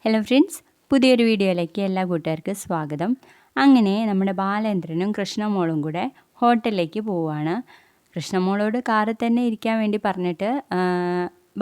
Hello friends, പുതിയൊരു വീഡിയോയിലേക്ക് എല്ലാ കൂട്ടുകാർക്കും സ്വാഗതം. അങ്ങനെ നമ്മുടെ ബാലേന്ദ്രനും കൃഷ്ണമോളും കൂടെ ഹോട്ടലിലേക്ക് പോവുകയാണ്. കൃഷ്ണമോളോട് കാറിൽ തന്നെ ഇരിക്കാൻ വേണ്ടി പറഞ്ഞിട്ട്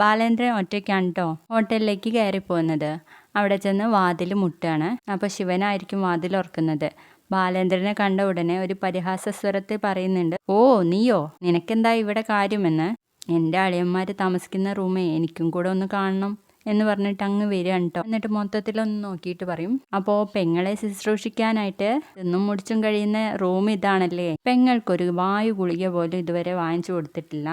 ബാലേന്ദ്രൻ ഒറ്റയ്ക്കാണ് കേട്ടോ ഹോട്ടലിലേക്ക് കയറി പോകുന്നത്. അവിടെ ചെന്ന് വാതിൽ മുട്ടുകയാണ്. അപ്പോൾ ശിവനായിരിക്കും വാതിൽ ഉറക്കുന്നത്. ബാലേന്ദ്രനെ കണ്ട ഉടനെ ഒരു പരിഹാസ സ്വരത്തിൽ പറയുന്നുണ്ട്, ഓ നീയോ, നിനക്കെന്താ ഇവിടെ കാര്യമെന്ന്? എൻ്റെ അളിയന്മാർ താമസിക്കുന്ന റൂമേ എനിക്കും കൂടെ ഒന്ന് കാണണം എന്ന് പറഞ്ഞിട്ട് അങ്ങ് വരികയാണ് കേട്ടോ. എന്നിട്ട് മൊത്തത്തിലൊന്ന് നോക്കിയിട്ട് പറയും, അപ്പോൾ പെങ്ങളെ ശുശ്രൂഷിക്കാനായിട്ട് തിന്നും മുടിച്ചും കഴിയുന്ന റൂം ഇതാണല്ലേ? പെങ്ങൾക്കൊരു വായു ഗുളിക പോലും ഇതുവരെ വാങ്ങിച്ചു കൊടുത്തിട്ടില്ല.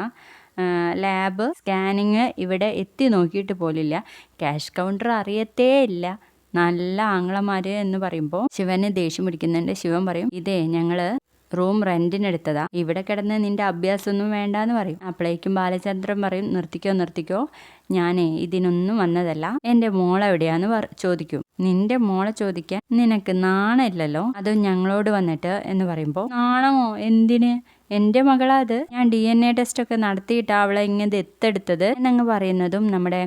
ലാബ് സ്കാനിങ് ഇവിടെ എത്തി നോക്കിയിട്ട് പോലില്ല. ക്യാഷ് കൗണ്ടർ അറിയത്തേ ഇല്ല. നല്ല ആങ്ങളമാർ എന്ന് പറയുമ്പോൾ ശിവന് ദേഷ്യം പിടിക്കുന്നുണ്ട്. ശിവൻ പറയും, ഇതേ ഞങ്ങള് റൂം റെന്റിനെടുത്തതാ, ഇവിടെ കിടന്ന് നിന്റെ അഭ്യാസമൊന്നും വേണ്ടാന്ന് പറയും. അപ്പോഴേക്കും ബാലചന്ദ്രൻ പറയും, നിർത്തിക്കോ, ഞാനേ ഇതിനൊന്നും വന്നതല്ല, എൻ്റെ മോളെവിടെയാന്ന് ചോദിക്കും. നിന്റെ മോളെ ചോദിക്കാൻ നിനക്ക് നാണമില്ലല്ലോ, അതും ഞങ്ങളോട് വന്നിട്ട് എന്ന് പറയുമ്പോൾ, നാണമോ എന്തിന്? എൻ്റെ മകളാ അത്. ഞാൻ DNA ടെസ്റ്റൊക്കെ നടത്തിയിട്ട് അവളെ ഇങ്ങനെ ദത്തെടുത്തത് എന്നങ്ങ് പറയുന്നതും നമ്മുടെ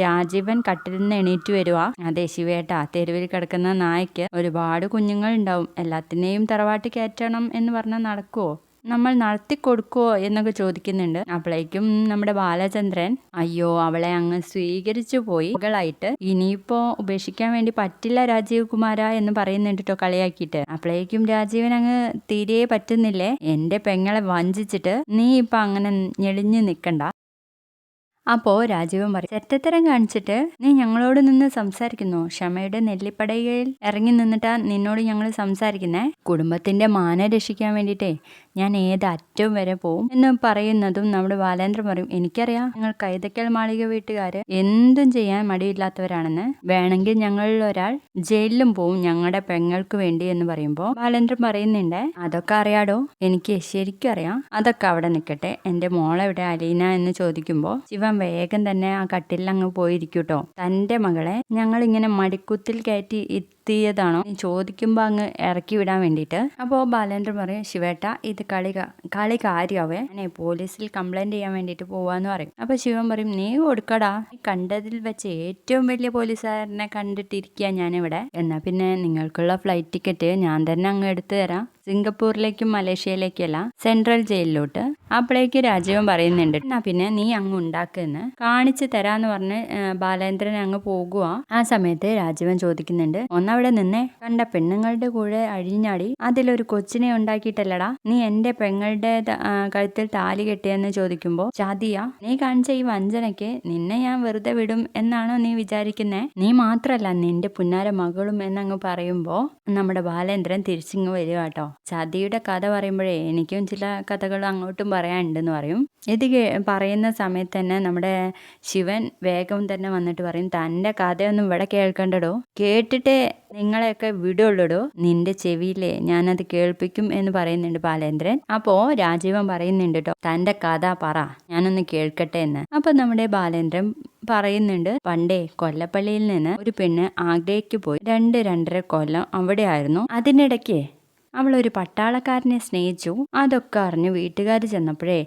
രാജീവൻ കട്ടിൽ നിന്ന് എണീറ്റ് വരുവാ. അതെ ശിവേട്ടാ, തെരുവിൽ കിടക്കുന്ന നായ്ക്ക് ഒരുപാട് കുഞ്ഞുങ്ങൾ ഉണ്ടാവും, എല്ലാത്തിനെയും തറവാട്ടി കയറ്റണം എന്ന് പറഞ്ഞാൽ നടക്കുവോ? നമ്മൾ നടത്തി കൊടുക്കുവോ എന്നൊക്കെ ചോദിക്കുന്നുണ്ട്. അപ്പോഴേക്കും നമ്മുടെ ബാലചന്ദ്രൻ, അയ്യോ അവളെ അങ്ങ് സ്വീകരിച്ചു പോയി മകളായിട്ട്, ഇനിയിപ്പോ ഉപേക്ഷിക്കാൻ വേണ്ടി പറ്റില്ല രാജീവ് കുമാര എന്ന് പറയുന്നുണ്ട് കേട്ടോ കളിയാക്കിയിട്ട്. അപ്പോഴേക്കും രാജീവൻ അങ്ങ് തീരെ പറ്റുന്നില്ലേ, എൻ്റെ പെങ്ങളെ വഞ്ചിച്ചിട്ട് നീ ഇപ്പൊ അങ്ങനെ ഞെളിഞ്ഞു നിൽക്കണ്ട. അപ്പോൾ രാജീവൻ പറയും, ചെറ്റത്തരം കാണിച്ചിട്ട് നീ ഞങ്ങളോട് നിന്ന് സംസാരിക്കുന്നു. ക്ഷമയുടെ നെല്ലിപ്പടയിൽ ഇറങ്ങി നിന്നിട്ടാ നിന്നോട് ഞങ്ങൾ സംസാരിക്കുന്നേ. കുടുംബത്തിന്റെ മാനം രക്ഷിക്കാൻ വേണ്ടിയിട്ടേ ഞാൻ ഏത് അറ്റവും വരെ പോവും എന്ന് പറയുന്നതും നമ്മുടെ ബാലേന്ദ്രൻ പറയും, എനിക്കറിയാം നിങ്ങൾ കൈതക്കൽ മാളിക വീട്ടുകാര് എന്തും ചെയ്യാൻ മടിയില്ലാത്തവരാണെന്ന്. വേണമെങ്കിൽ ഞങ്ങളിൽ ഒരാൾ ജയിലിലും പോവും ഞങ്ങളുടെ പെങ്ങൾക്ക് വേണ്ടി എന്ന് പറയുമ്പോൾ ബാലേന്ദ്രൻ പറയുന്നുണ്ട്, അതൊക്കെ അറിയാടോ, എനിക്ക് ശരിക്കും അറിയാം. അതൊക്കെ അവിടെ നിൽക്കട്ടെ, എൻ്റെ മോളെവിടെ അലീന എന്ന് ചോദിക്കുമ്പോൾ ശിവൻ വേഗം തന്നെ ആ കട്ടിലിൽ അങ്ങ് പോയിരിക്കൂട്ടോ. തൻ്റെ മകളെ ഞങ്ങൾ ഇങ്ങനെ മടിക്കുത്തിൽ കയറ്റി എത്തിയതാണോ നീ ചോദിക്കുമ്പോൾ അങ്ങ് ഇറക്കി വിടാൻ വേണ്ടിയിട്ട്. അപ്പോൾ ബാലേന്ദ്രൻ പറയും, ശിവേട്ട ഇത് കളി കാര്യമാവേ, ഞാൻ പോലീസിൽ കംപ്ലൈന്റ് ചെയ്യാൻ വേണ്ടിയിട്ട് പോവാന്ന് പറയും. അപ്പോൾ ശിവൻ പറയും, നീ കൊടുക്കടാ, കണ്ടതിൽ വെച്ച് ഏറ്റവും വലിയ പോലീസുകാരനെ കണ്ടിട്ടിരിക്കുക ഞാനിവിടെ. എന്നാ പിന്നെ നിങ്ങൾക്കുള്ള ഫ്ലൈറ്റ് ടിക്കറ്റ് ഞാൻ തന്നെ അങ്ങ് എടുത്തു തരാം, സിംഗപ്പൂരിലേക്കും മലേഷ്യയിലേക്കല്ല, സെൻട്രൽ ജയിലിലോട്ട്. അപ്പോഴേക്ക് രാജീവൻ പറയുന്നുണ്ട്, എന്നാ പിന്നെ നീ അങ്ങ് ഉണ്ടാക്കുന്ന് കാണിച്ചു തരാന്ന് പറഞ്ഞ് ബാലേന്ദ്രൻ അങ്ങ് പോകുക. ആ സമയത്ത് രാജീവൻ ചോദിക്കുന്നുണ്ട്, ഒന്നവിടെ നിന്നേ, കണ്ട പെണ്ണുങ്ങളുടെ കൂടെ അഴിഞ്ഞാടി അതിലൊരു കൊച്ചിനെ ഉണ്ടാക്കിയിട്ടല്ലടാ നീ എൻ്റെ പെങ്ങളുടെ കഴുത്തിൽ താലി കെട്ടിയെന്ന് ചോദിക്കുമ്പോൾ, ചതിയാ നീ കാണിച്ച ഈ വഞ്ചനയ്ക്ക് നിന്നെ ഞാൻ വെറുതെ വിടും എന്നാണോ നീ വിചാരിക്കുന്നേ? നീ മാത്രല്ല നിന്റെ പുന്നാര മകളും എന്നങ്ങ് പറയുമ്പോൾ നമ്മുടെ ബാലേന്ദ്രൻ തിരിച്ചിങ്ങ് വരിക കേട്ടോ. ചതിയുടെ കഥ പറയുമ്പോഴേ എനിക്കും ചില കഥകൾ അങ്ങോട്ടും പറയാനുണ്ടെന്ന് പറയും. ഇത് പറയുന്ന സമയത്ത് തന്നെ നമ്മുടെ ശിവൻ വേഗം തന്നെ വന്നിട്ട് പറയും, തൻ്റെ കഥയൊന്നും ഇവിടെ കേൾക്കണ്ടടോ, കേട്ടിട്ടേ നിങ്ങളെയൊക്കെ വിടുള്ളൂടോ, നിന്റെ ചെവിയിലെ ഞാനത് കേൾപ്പിക്കും എന്ന് പറയുന്നുണ്ട് ബാലേന്ദ്രൻ. അപ്പോ രാജീവൻ പറയുന്നുണ്ട് കേട്ടോ, തൻ്റെ കഥ പറ ഞാനൊന്ന് കേൾക്കട്ടെ എന്ന്. അപ്പൊ നമ്മുടെ ബാലേന്ദ്രൻ പറയുന്നുണ്ട്, പണ്ടേ കൊല്ലപ്പള്ളിയിൽ നിന്ന് ഒരു പെണ്ണ് ആഗ്രയ്ക്ക് പോയി 2-2.5 കൊല്ലം അവിടെ ആയിരുന്നു. അതിനിടയ്ക്ക് അവളൊരു പട്ടാളക്കാരനെ സ്നേഹിച്ചു. അതൊക്കെ അറിഞ്ഞ് വീട്ടുകാർ ചെന്നപ്പോഴേ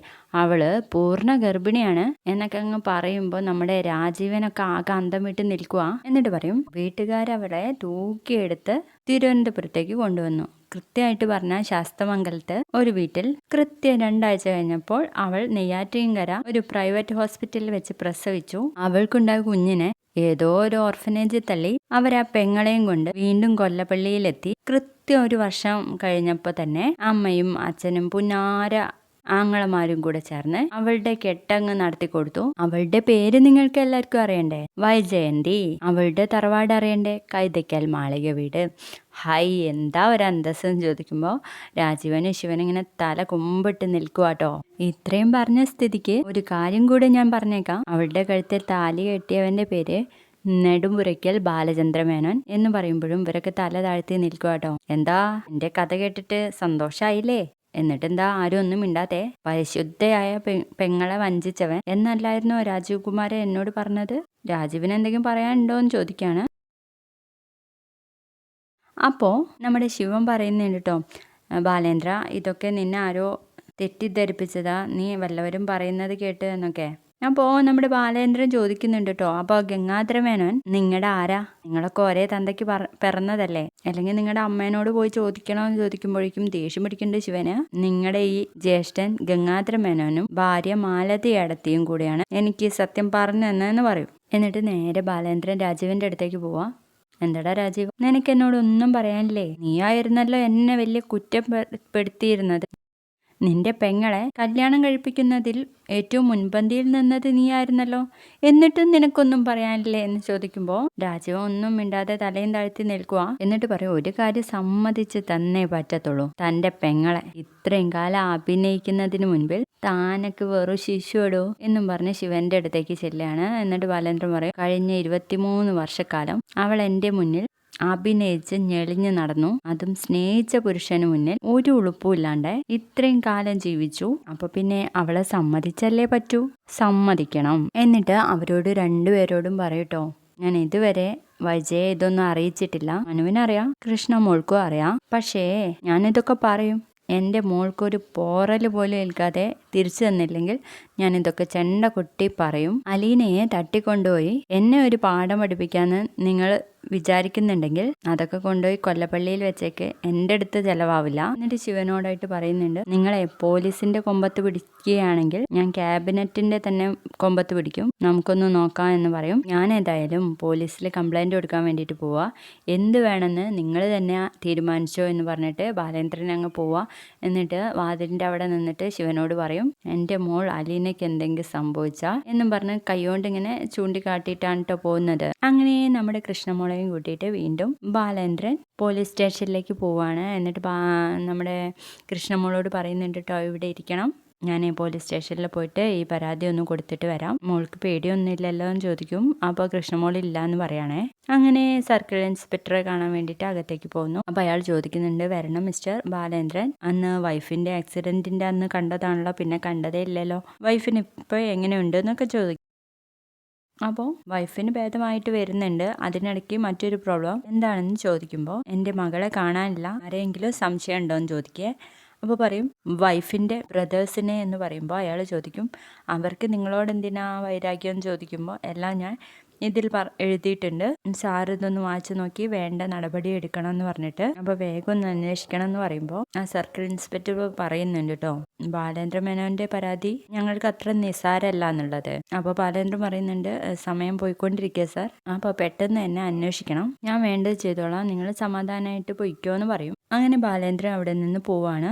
അവള് പൂർണ്ണ ഗർഭിണിയാണ് എന്നൊക്കെ അങ്ങ് പറയുമ്പോൾ നമ്മുടെ രാജീവനൊക്കെ ആകെ അന്തം വിട്ട് നിൽക്കുക. എന്നിട്ട് പറയും, വീട്ടുകാരവളെ തൂക്കിയെടുത്ത് തിരുവനന്തപുരത്തേക്ക് കൊണ്ടുവന്നു. കൃത്യമായിട്ട് പറഞ്ഞാൽ ശാസ്തമംഗലത്ത് ഒരു വീട്ടിൽ. കൃത്യം 2 ആഴ്ച കഴിഞ്ഞപ്പോൾ അവൾ നെയ്യാറ്റിൻകര ഒരു പ്രൈവറ്റ് ഹോസ്പിറ്റലിൽ വെച്ച് പ്രസവിച്ചു. അവൾക്കുണ്ടായ കുഞ്ഞിനെ ഏതോ ഒരു ഓർഫനേജിൽ തള്ളി അവരാ പെങ്ങളെയും കൊണ്ട് വീണ്ടും കൊല്ലപ്പള്ളിയിലെത്തി. കൃത്യം 1 വർഷം കഴിഞ്ഞപ്പോൾ തന്നെ അമ്മയും അച്ഛനും പുന്നാര ആങ്ങളമാരും കൂടെ ചേർന്ന് അവളുടെ കെട്ടങ്ങ് നടത്തി കൊടുത്തു. അവളുടെ പേര് നിങ്ങൾക്ക് എല്ലാവർക്കും അറിയണ്ടേ, വൈജയന്തി. അവളുടെ തറവാട് അറിയണ്ടേ, കൈതയ്ക്കൽ മാളിക വീട്. ഹൈ, എന്താ ഒരു അന്തസ് എന്ന് ചോദിക്കുമ്പോൾ രാജീവനും ശിവനിങ്ങനെ തല കുമ്പിട്ട് നിൽക്കുവാട്ടോ. ഇത്രയും പറഞ്ഞ സ്ഥിതിക്ക് ഒരു കാര്യം കൂടെ ഞാൻ പറഞ്ഞേക്കാം. അവളുടെ കഴുത്തിൽ താലി കെട്ടിയവന്റെ പേര് നെടുമ്പുരയ്ക്കൽ ബാലചന്ദ്രമേനോൻ എന്ന് പറയുമ്പോഴും ഇവരൊക്കെ തല താഴ്ത്തി നിൽക്കുവാട്ടോ. എന്താ എൻ്റെ കഥ കേട്ടിട്ട് സന്തോഷായില്ലേ? എന്നിട്ടെന്താ ആരും ഒന്നും മിണ്ടാത്തെ? പരിശുദ്ധയായ പെങ്ങളെ വഞ്ചിച്ചവൻ എന്നല്ലായിരുന്നോ രാജീവ് കുമാരൻ എന്നോട് പറഞ്ഞത്? രാജീവിന് എന്തെങ്കിലും പറയാനുണ്ടോ എന്ന് ചോദിക്കാണ്. അപ്പോൾ നമ്മുടെ ശിവൻ പറയുന്നുണ്ട് കേട്ടോ, ബാലേന്ദ്ര ഇതൊക്കെ നിന്നെ ആരോ തെറ്റിദ്ധരിപ്പിച്ചതാ, നീ വല്ലവരും പറയുന്നത് കേട്ട് എന്നൊക്കെ. അപ്പോൾ നമ്മുടെ ബാലേന്ദ്രൻ ചോദിക്കുന്നുണ്ട് കേട്ടോ. അപ്പോൾ ഗംഗാധര മേനോൻ നിങ്ങളുടെ ആരാ? നിങ്ങളൊക്കെ ഒരേ തന്തയ്ക്ക് പിറന്നതല്ലേ? അല്ലെങ്കിൽ നിങ്ങളുടെ അമ്മേനോട് പോയി ചോദിക്കണമെന്ന് ചോദിക്കുമ്പോഴേക്കും ദേഷ്യം പിടിക്കേണ്ട ശിവന്. നിങ്ങളുടെ ഈ ജ്യേഷ്ഠൻ ഗംഗാധര മേനോനും ഭാര്യ മാലതിയടത്തിയും കൂടിയാണ് എനിക്ക് സത്യം പറഞ്ഞു തന്നെന്ന് പറയും. എന്നിട്ട് നേരെ ബാലേന്ദ്രൻ രാജീവിന്റെ അടുത്തേക്ക് പോവാ. എന്താടാ രാജീവ്, നിനക്ക് എന്നോടൊന്നും പറയാനില്ലേ? നീ ആയിരുന്നല്ലോ എന്നെ വലിയ കുറ്റപ്പെടുത്തിയിരുന്നത്. നിന്റെ പെങ്ങളെ കല്യാണം കഴിപ്പിക്കുന്നതിൽ ഏറ്റവും മുൻപന്തിയിൽ നിന്നത് നീ ആയിരുന്നല്ലോ. എന്നിട്ടും നിനക്കൊന്നും പറയാനില്ലേ എന്ന് ചോദിക്കുമ്പോൾ രാജീവ് ഒന്നും മിണ്ടാതെ തലയും താഴ്ത്തി നിൽക്കുക. എന്നിട്ട് പറയും, ഒരു കാര്യം സമ്മതിച്ച് തന്നേ പറ്റത്തുള്ളൂ. തന്റെ പെങ്ങളെ ഇത്രയും കാലം അഭിനയിക്കുന്നതിന് മുൻപിൽ താനക്ക് വെറും ശിശുവടോ എന്നും പറഞ്ഞ് ശിവന്റെ അടുത്തേക്ക് ചെല്ലുകയാണ്. എന്നിട്ട് ബാലേന്ദ്രൻ പറയും, കഴിഞ്ഞ 23 വർഷക്കാലം അവൾ എന്റെ മുന്നിൽ അഭിനയിച്ച് ഞെളിഞ്ഞു നടന്നു. അതും സ്നേഹിച്ച പുരുഷന് മുന്നിൽ ഒരു ഉളുപ്പുമില്ലാണ്ട് ഇത്രയും കാലം ജീവിച്ചു. അപ്പൊ പിന്നെ അവളെ സമ്മതിച്ചല്ലേ പറ്റൂ? സമ്മതിക്കണം. എന്നിട്ട് അവരോട് രണ്ടുപേരോടും പറയട്ടോ, ഞാൻ ഇതുവരെ വജയെ ഇതൊന്നും അറിയിച്ചിട്ടില്ല. മനുവിനറിയാം, കൃഷ്ണമോൾക്കും അറിയാം. പക്ഷേ ഞാനിതൊക്കെ പറയും. എൻ്റെ മോൾക്കൊരു പോറൽ പോലും ഏൽക്കാതെ തിരിച്ചു തന്നില്ലെങ്കിൽ ഞാനിതൊക്കെ ചെണ്ട കൊട്ടി പറയും. അലീനയെ തട്ടിക്കൊണ്ടുപോയി എന്നെ ഒരു പാഠം പഠിപ്പിക്കാന്ന് നിങ്ങൾ വിചാരിക്കുന്നുണ്ടെങ്കിൽ അതൊക്കെ കൊണ്ടുപോയി കൊല്ലപ്പള്ളിയിൽ വെച്ചേക്ക്, എൻ്റെ അടുത്ത് ചെലവാവില്ല. എന്നിട്ട് ശിവനോടായിട്ട് പറയുന്നുണ്ട്, നിങ്ങളെ പോലീസിന്റെ കൊമ്പത്ത് പിടിക്കുകയാണെങ്കിൽ ഞാൻ ക്യാബിനറ്റിന്റെ തന്നെ കൊമ്പത്ത് പിടിക്കും, നമുക്കൊന്ന് നോക്കാം എന്ന് പറയും. ഞാൻ ഏതായാലും പോലീസിൽ കംപ്ലൈന്റ് കൊടുക്കാൻ വേണ്ടിയിട്ട് പോവാ, എന്ത് വേണമെന്ന് നിങ്ങൾ തന്നെ തീരുമാനിച്ചോ എന്ന് പറഞ്ഞിട്ട് ബാലേന്ദ്രൻ അങ്ങ് പോവാ. എന്നിട്ട് വാതിലിന്റെ അവിടെ നിന്നിട്ട് ശിവനോട് പറയും, എൻ്റെ മോൾ അലീനയ്ക്ക് എന്തെങ്കിലും സംഭവിച്ചാ എന്നും പറഞ്ഞ് കൈകൊണ്ട് ഇങ്ങനെ ചൂണ്ടിക്കാട്ടിയിട്ടാണ് കേട്ടോ പോകുന്നത്. അങ്ങനെ നമ്മുടെ കൃഷ്ണമോളെയും കൂട്ടിയിട്ട് വീണ്ടും ബാലേന്ദ്രൻ പോലീസ് സ്റ്റേഷനിലേക്ക് പോവാണ്. എന്നിട്ട് നമ്മുടെ കൃഷ്ണമോളോട് പറയുന്നുണ്ട് കേട്ടോ, ഇവിടെ ഇരിക്കണം, ഞാൻ പോലീസ് സ്റ്റേഷനിൽ പോയിട്ട് ഈ പരാതി ഒന്ന് കൊടുത്തിട്ട് വരാം. മോൾക്ക് പേടിയൊന്നുമില്ലല്ലോ എന്ന് ചോദിക്കും. അപ്പോൾ കൃഷ്ണമോൾ ഇല്ല എന്ന് പറയണേ. അങ്ങനെ സർക്കിൾ ഇൻസ്പെക്ടറെ കാണാൻ വേണ്ടിയിട്ട് അകത്തേക്ക് പോകുന്നു. അപ്പോൾ അയാൾ ചോദിക്കുന്നുണ്ട്, വരണം മിസ്റ്റർ ബാലേന്ദ്രൻ, അന്ന് വൈഫിന്റെ ആക്സിഡന്റിന്റെ അന്ന് കണ്ടതാണല്ലോ, പിന്നെ കണ്ടതേ ഇല്ലല്ലോ, വൈഫിന് ഇപ്പോൾ എങ്ങനെയുണ്ട് എന്നൊക്കെ ചോദിക്കും. അപ്പോൾ വൈഫിന് ഭേദമായിട്ട് വരുന്നുണ്ട്. അതിനിടയ്ക്ക് മറ്റൊരു പ്രോബ്ലം എന്താണെന്ന് ചോദിക്കുമ്പോൾ എൻ്റെ മകളെ കാണാനില്ല, ആരെങ്കിലും സംശയം ഉണ്ടോ എന്ന് ചോദിക്കേ. അപ്പോൾ പറയും വൈഫിൻ്റെ ബ്രദേഴ്സിനെ എന്ന് പറയുമ്പോൾ അയാൾ ചോദിക്കും, അവർക്ക് നിങ്ങളോട് എന്തിനാ വൈരാഗ്യം എന്ന് ചോദിക്കുമ്പോൾ എല്ലാം ഞാൻ ഇതിൽ എഴുതിയിട്ടുണ്ട്, സാർ ഇതൊന്ന് വായിച്ചു നോക്കി വേണ്ട നടപടി എടുക്കണം എന്ന് പറഞ്ഞിട്ട്. അപ്പോൾ വേഗം ഒന്ന് അന്വേഷിക്കണം എന്ന് പറയുമ്പോൾ ആ സർക്കിൾ ഇൻസ്പെക്ടർ പറയുന്നുണ്ട് കേട്ടോ, ബാലേന്ദ്ര മേനോന്റെ പരാതി ഞങ്ങൾക്ക് അത്ര നിസ്സാരമല്ല എന്നുള്ളത്. അപ്പോൾ ബാലേന്ദ്രൻ പറയുന്നുണ്ട്, സമയം പോയിക്കൊണ്ടിരിക്കുക സാർ, അപ്പോൾ പെട്ടെന്ന് തന്നെ അന്വേഷിക്കണം, ഞാൻ വേണ്ടത് ചെയ്തോളാം, നിങ്ങൾ സമാധാനമായിട്ട് പൊയ്ക്കോ എന്ന് പറയും. അങ്ങനെ ബാലേന്ദ്രൻ അവിടെ നിന്ന് പോവാണ്.